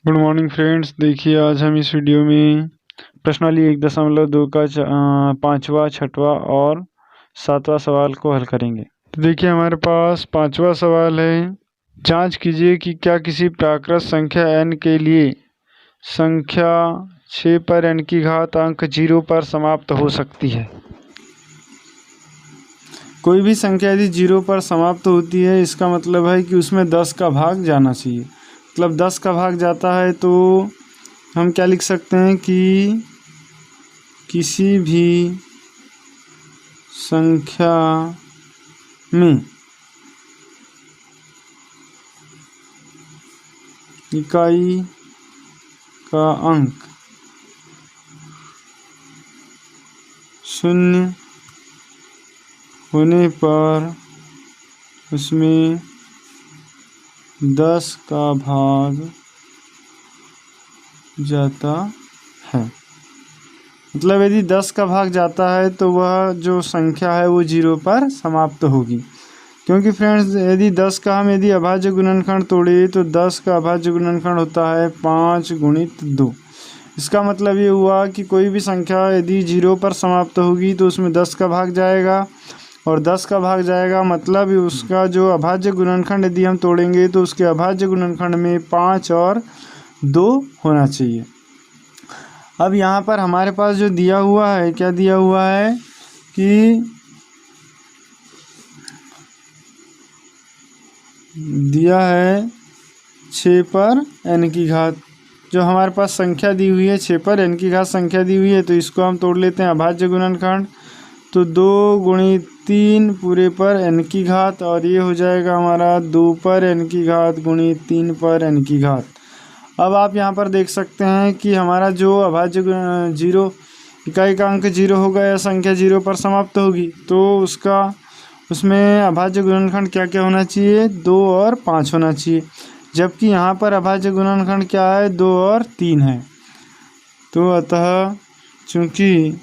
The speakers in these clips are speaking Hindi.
Good morning friends. देखिए आज हम इस वीडियो में प्रश्नावली 1.2 का पाँचवा, छठवां और सातवां सवाल को हल करेंगे। तो देखिए हमारे पास पाँचवा सवाल है, जांच कीजिए कि क्या किसी प्राकृत संख्या n के लिए संख्या 6 पर n की घात अंक 0 पर समाप्त हो सकती है। कोई भी संख्या यदि 0 पर समाप्त होती है, इसका मतलब है कि उसमें 10 का भाग जाना चाहिए। मतलब 10 का भाग जाता है तो हम क्या लिख सकते हैं कि किसी भी संख्या में इकाई का अंक 0 होने पर उसमें 10 का भाग जाता है। मतलब यदि 10 का भाग जाता है तो वह जो संख्या है वो 0 पर समाप्त होगी। क्योंकि फ्रेंड्स यदि 10 का हम यदि अभाज्य गुणनखंड तोड़े तो 10 का अभाज्य गुणनखंड होता है 5 गुणित 2। इसका मतलब ये हुआ कि कोई भी संख्या यदि 0 पर समाप्त होगी तो उसमें 10 का भाग जाएगा, और 10 का भाग जाएगा मतलब उसका जो अभाज्य गुणनखंड यदि हम तोड़ेंगे तो उसके अभाज्य गुणनखंड में 5 और 2 होना चाहिए। अब यहाँ पर हमारे पास जो दिया हुआ है, क्या दिया हुआ है कि दिया है 6 पर n की घात। जो हमारे पास संख्या दी हुई है 6 पर n की घात संख्या दी हुई है, तो इसको हम तोड़ लेते हैं अभाज्य गुणनखंड। तो 2 गुणित 3 पूरे पर n की घात, और ये हो जाएगा हमारा 2 पर n की घात गुणित 3 पर n की घात। अब आप यहाँ पर देख सकते हैं कि हमारा जो अभाज्य 0 इकाई का अंक 0 होगा या संख्या 0 पर समाप्त होगी, तो उसमें अभाज्य गुणनखंड क्या क्या होना चाहिए, 2 और 5 होना चाहिए। जबकि यहाँ पर अभाज्य गुणनखंड क्या है, 2 और 3 है। तो अतः चूँकि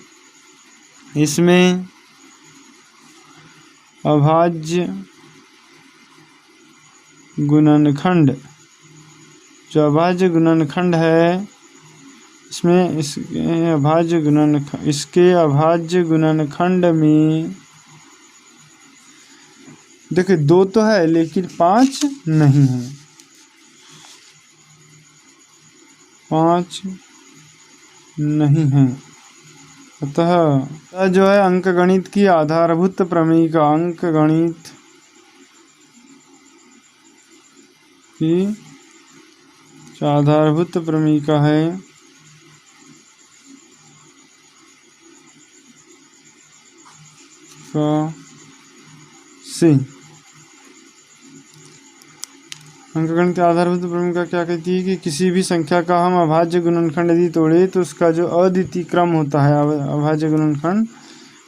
इसमें अभाज्य गुणनखंड जो अभाज्य गुणनखंड है इसमें इसके अभाज्य गुणनखंड में देखिए 2 तो है लेकिन 5 नहीं है। 5 नहीं है। अतः जो है अंकगणित की आधारभूत प्रमेय का अंकगणित की आधारभूत प्रमेय का है से अंकगणित के आधारभूत प्रमेय का क्या कहती है कि किसी भी संख्या का हम अभाज्य गुणनखंड यदि तोड़े तो उसका जो अद्वितीय क्रम होता है, अभाज्य गुणनखंड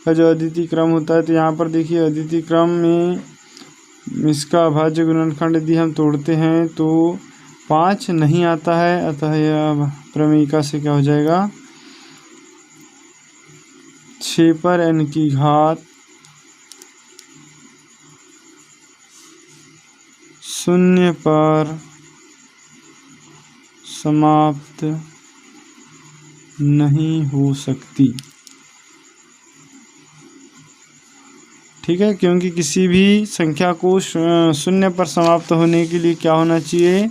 का जो अद्वितीय क्रम होता है, तो यहाँ पर देखिए अद्वितीय क्रम में इसका अभाज्य गुणनखंड यदि हम तोड़ते हैं तो 5 नहीं आता है। अतः यह प्रमेयिका से क्या हो जाएगा, 6 पर n की घात 0 पर समाप्त नहीं हो सकती। ठीक है, क्योंकि किसी भी संख्या को 0 पर समाप्त होने के लिए क्या होना चाहिए,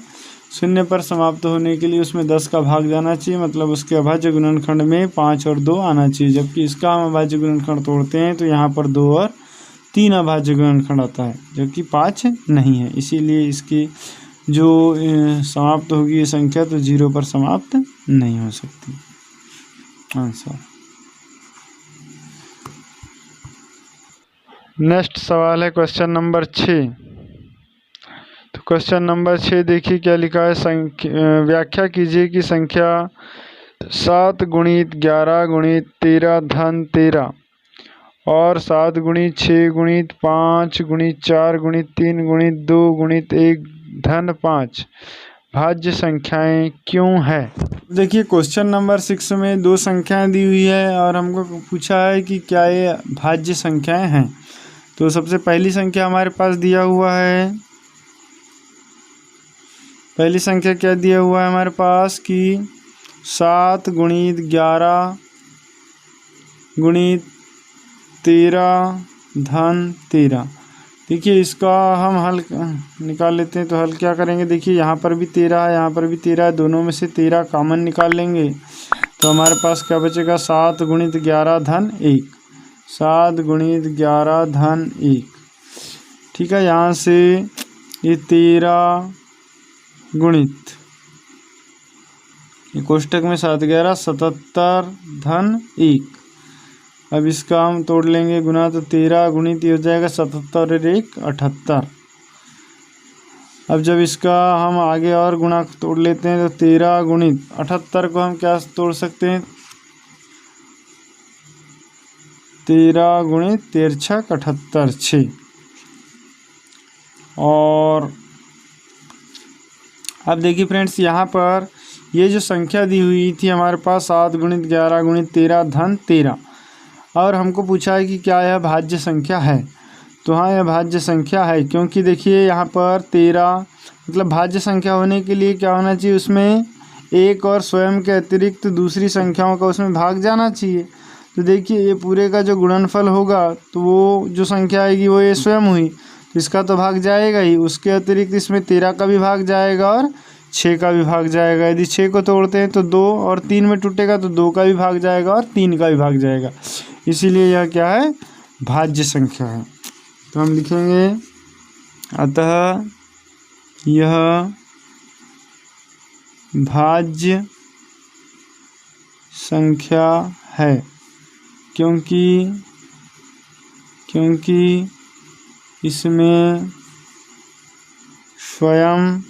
0 पर समाप्त होने के लिए उसमें 10 का भाग जाना चाहिए। मतलब उसके अभाज्य गुणनखंड में 5 और 2 आना चाहिए। जबकि इसका हम अभाज्य गुणनखंड तोड़ते हैं तो यहाँ पर 2 और 3 अभाज्य गुणनखंड आता है, जबकि 5 नहीं है। इसीलिए इसकी जो समाप्त होगी ये संख्या तो 0 पर समाप्त नहीं हो सकती। आंसर। नेक्स्ट सवाल है क्वेश्चन नंबर 6। तो क्वेश्चन नंबर 6 देखिए क्या लिखा है, व्याख्या कीजिए कि संख्या 7 गुणित 11 गुणित 13 धन 13 और 7 गुणित 6 गुणित 5 गुणित 4 गुणित 3 गुणित 2 गुणित 1 धन 5 भाज्य संख्याएं क्यों है। देखिए क्वेश्चन नंबर 6 में 2 संख्याएं दी हुई है और हमको पूछा है कि क्या ये भाज्य संख्याएं हैं। तो सबसे पहली संख्या हमारे पास दिया हुआ है पहली संख्या क्या दिया हुआ है हमारे पास कि 7 गुणित 11 गुणित 13 धन 13। देखिए इसका हम हल निकाल लेते हैं। तो हल क्या करेंगे, देखिए यहाँ पर भी 13 है, यहाँ पर भी 13 है, दोनों में से 13 कॉमन निकाल लेंगे तो हमारे पास क्या बचेगा, 7 गुणित 11 धन 1, 7 गुणित 11 धन 1। ठीक है, यहाँ से ये 13 गुणित, कोष्टक में 7 11 77 धन 1। अब इसका हम तोड़ लेंगे गुना, तो 13 गुणित ये हो जाएगा 77 और 1 78। अब जब इसका हम आगे और गुणा तोड़ लेते हैं तो 13 गुणित 78 को हम क्या तोड़ सकते हैं, 13 गुणित 13 छक 78 6। और अब देखिए फ्रेंड्स, यहाँ पर ये जो संख्या दी हुई थी हमारे पास 7 गुणित 11 गुणित 13 धन 13, और हमको पूछा है कि क्या यह भाज्य संख्या है। तो हाँ, यह भाज्य संख्या है, क्योंकि देखिए यहाँ पर 13 मतलब भाज्य संख्या होने के लिए क्या होना चाहिए, उसमें एक और स्वयं के अतिरिक्त दूसरी संख्याओं का उसमें भाग जाना चाहिए। तो देखिए ये पूरे का जो गुणनफल होगा तो वो जो संख्या आएगी वो ये स्वयं हुई, तो इसका तो भाग जाएगा ही, उसके अतिरिक्त इसमें 13 का भी भाग जाएगा और 6 का भी भाग जाएगा। यदि 6 को तोड़ते हैं तो 2 और 3 में टूटेगा तो 2 का भी भाग जाएगा और 3 का भी भाग जाएगा, इसीलिए यह क्या है, भाज्य संख्या है। तो हम लिखेंगे अतः यह भाज्य संख्या है, क्योंकि इसमें स्वयं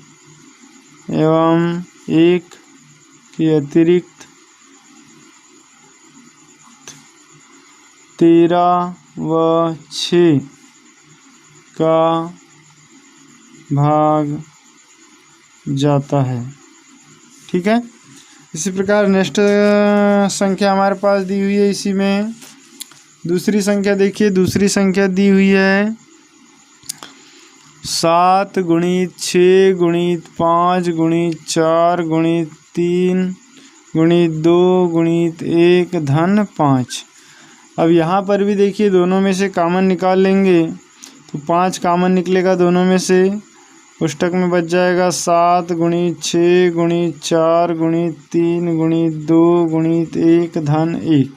एवं एक के अतिरिक्त 13 व 6 का भाग जाता है। ठीक है, इसी प्रकार नेक्स्ट संख्या हमारे पास दी हुई है, इसी में दूसरी संख्या देखिए, दूसरी संख्या दी हुई है 7 गुणित 6 गुणित 5 गुणित 4 गुणित 3 गुणित 2 गुणित 1 धन 5। अब यहाँ पर भी देखिए दोनों में से कॉमन निकाल लेंगे तो 5 कॉमन निकलेगा दोनों में से, पुस्तक में बच जाएगा 7 गुणित 6 गुणित 4 गुणित 3 गुणित 2 गुणित 1 धन 1।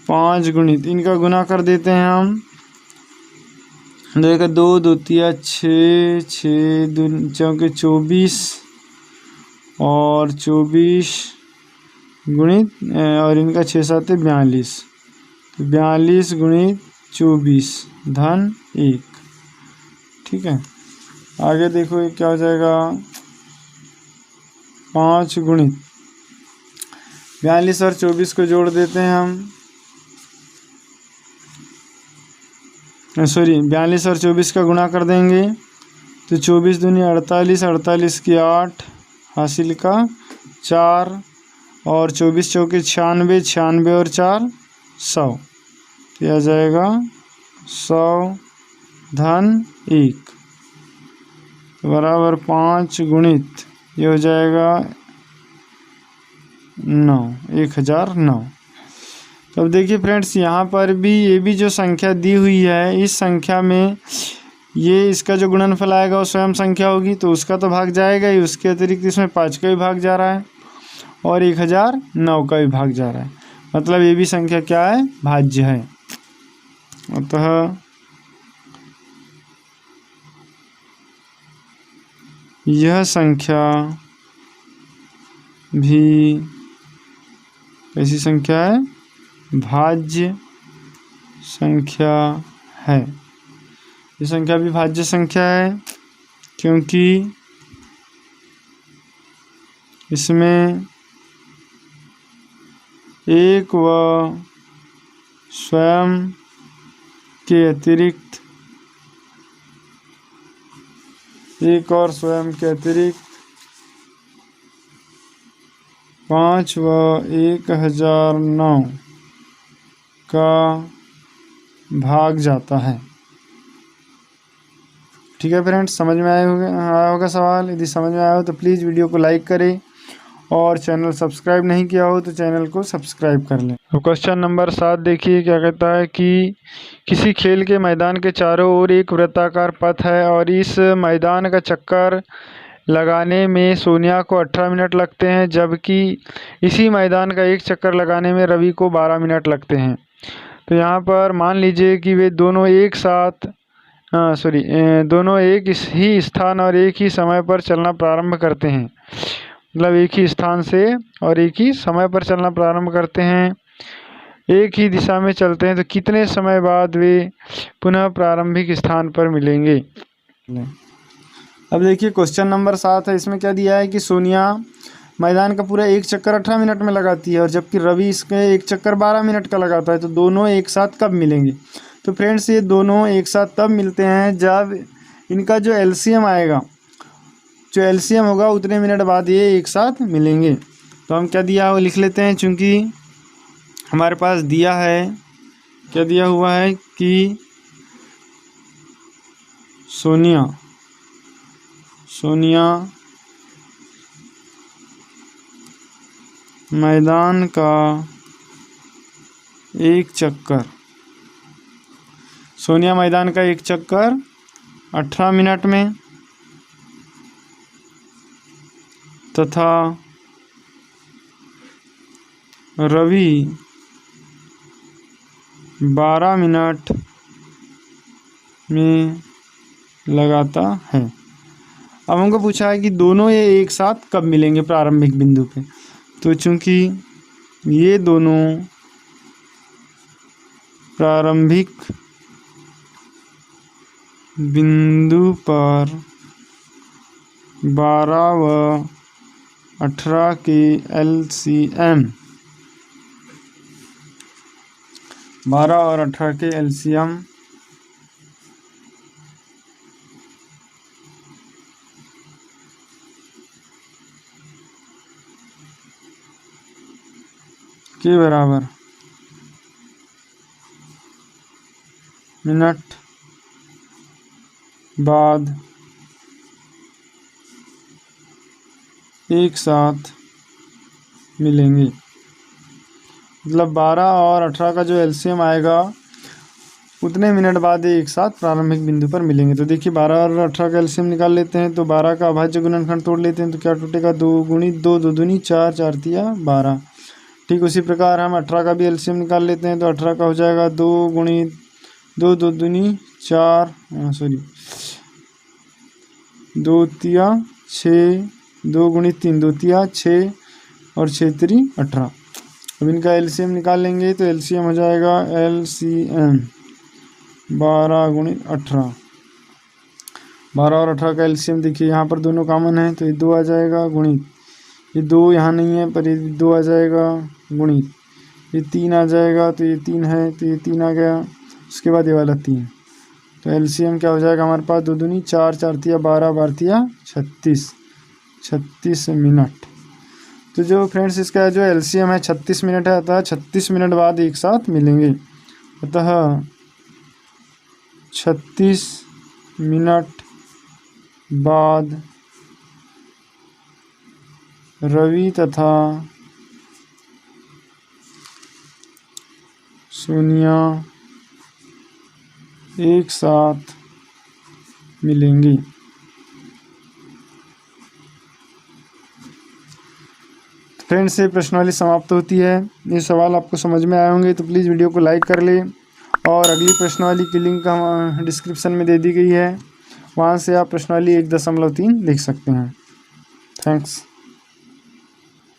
5 गुणित, इनका गुना कर देते हैं हम, 2 का 2 2 तिया 6 6 2 चौके 24 और 24 गुणित और इनका 6 7 42, तो 42 गुणित 24 धन 1। ठीक है, आगे देखो ये क्या हो जाएगा, 5 गुणित 42 और 24 को जोड़ देते हैं हम, सॉरी 42 और 24 का गुणा कर देंगे तो 24 दूनी 48, 48 की 8 हासिल का 4 और 24 चौके 96, 96 और 4 100, तो आ जाएगा 100 धन 1 बराबर 5 गुणित ये हो जाएगा 9, 1009। तो अब देखिए फ्रेंड्स, यहाँ पर भी ये भी जो संख्या दी हुई है, इस संख्या में ये इसका जो गुणनफल आएगा वो स्वयं संख्या होगी तो उसका तो भाग जाएगा ही, उसके अतिरिक्त इसमें 5 का भी भाग जा रहा है और 1009 का भी भाग जा रहा है, मतलब ये भी संख्या क्या है, भाज्य है। अतः यह संख्या भी कैसी संख्या है, भाज्य संख्या है। ये संख्या भी भाज्य संख्या है क्योंकि इसमें एक व स्वयं के अतिरिक्त एक और स्वयं के अतिरिक्त 5 व 1009 का भाग जाता है। ठीक है फ्रेंड्स, समझ में आया होगा सवाल। यदि समझ में आया हो तो प्लीज़ वीडियो को लाइक करें और चैनल सब्सक्राइब नहीं किया हो तो चैनल को सब्सक्राइब कर लें। तो क्वेश्चन नंबर 7 देखिए क्या कहता है कि किसी खेल के मैदान के चारों ओर एक वृत्ताकार पथ है और इस मैदान का चक्कर लगाने में सोनिया को 18 मिनट लगते हैं, जबकि इसी मैदान का एक चक्कर लगाने में रवि को 12 मिनट लगते हैं। तो यहाँ पर मान लीजिए कि वे दोनों एक साथ दोनों एक ही स्थान और एक ही समय पर चलना प्रारंभ करते हैं। मतलब एक ही स्थान से और एक ही समय पर चलना प्रारंभ करते हैं, एक ही दिशा में चलते हैं, तो कितने समय बाद वे पुनः प्रारंभिक स्थान पर मिलेंगे। अब देखिए क्वेश्चन नंबर 7 है। इसमें क्या दिया है कि सोनिया मैदान का पूरा एक चक्कर 18 मिनट में लगाती है और जबकि रवि इसके एक चक्कर 12 मिनट का लगाता है। तो दोनों एक साथ कब मिलेंगे। तो फ्रेंड्स ये दोनों एक साथ तब मिलते हैं जब इनका जो एलसीएम आएगा, जो एलसीएम होगा उतने मिनट बाद ये एक साथ मिलेंगे। तो हम क्या दिया वो लिख लेते हैं, चूँकि हमारे पास दिया है, क्या दिया हुआ है कि सोनिया मैदान का एक चक्कर 18 मिनट में तथा रवि 12 मिनट में लगाता है। अब हमको पूछा है कि दोनों ये एक साथ कब मिलेंगे प्रारंभिक बिंदु पे। तो चूंकि ये दोनों प्रारंभिक बिंदु पर 12 व 18 के एलसीएम 12 और 18 के एलसीएम के बराबर मिनट बाद एक साथ मिलेंगे। मतलब 12 और 18 का जो एलसीएम आएगा उतने मिनट बाद ये एक साथ प्रारंभिक बिंदु पर मिलेंगे। तो देखिए 12 और 18 का एलसीएम निकाल लेते हैं। तो 12 का अभाज्य गुणनखंड तोड़ लेते हैं। तो क्या टूटेगा, 2 गुणित 2, 2 दूनी 4, 4 तिया 12। ठीक उसी प्रकार हम 18 का भी एलसीएम निकाल लेते हैं। तो 18 का हो जाएगा 2 गुणित 2, 2 दूनी 4, 2 तिया 6, 2 गुणित 3, 2 तिया 6 और 6 3 18। अब इनका एलसीएम निकाल लेंगे। तो एलसीएम हो जाएगा एलसीएम 12 गुणित 18। 12 और 18 का एलसीएम देखिए यहाँ पर दोनों कॉमन है, तो ये 2 आ जाएगा गुणित, ये 2 यहाँ नहीं है पर ये 2 आ जाएगा गुणित, ये 3 आ जाएगा, तो ये 3 है तो ये 3 आ गया, उसके बाद ये वाला 3। तो एलसीएम क्या हो जाएगा हमारे पास, 2 दूनी 4, 4 तिया 12, 12 तिया 36 मिनट। तो जो फ्रेंड्स इसका जो एलसीएम है 36 मिनट है, अतः 36 मिनट बाद एक साथ मिलेंगे। अतः 36 मिनट बाद रवि तथा सोनिया एक साथ मिलेंगी। फ्रेंड्स ये प्रश्नावली समाप्त होती है। ये सवाल आपको समझ में आए होंगे तो प्लीज़ वीडियो को लाइक कर लें और अगली प्रश्नावली की लिंक हम डिस्क्रिप्शन में दे दी गई है, वहाँ से आप प्रश्नावली 1.3 लिख सकते हैं। थैंक्स।